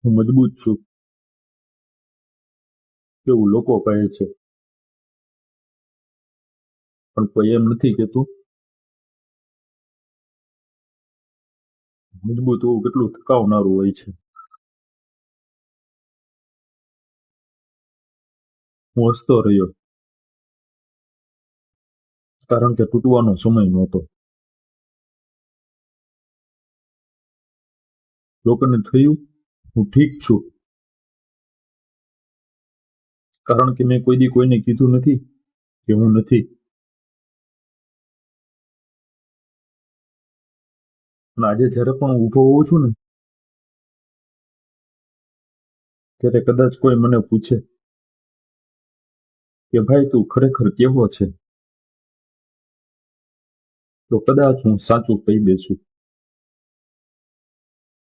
હું મજબૂત છું એવું લોકો કહે છે, પણ કોઈ એમ નથી કહેતું મજબૂત હોવું કેટલું થકાવનારું હોય છે. હું હસતો રહ્યો, કારણ કે તૂટવાનો સમય નહોતો. લોકોને થયું હું ઠીક છું, કારણ કે મેં કોઈ દી કોઈને કીધું નથી કે હું નથી. અને આજે જ્યારે પણ હું ઊભો હોઉં છું ને, ત્યારે કદાચ કોઈ મને પૂછે કે ભાઈ તું ખરેખર કેવો છે, તો કદાચ હું સાચું કહી બેસું.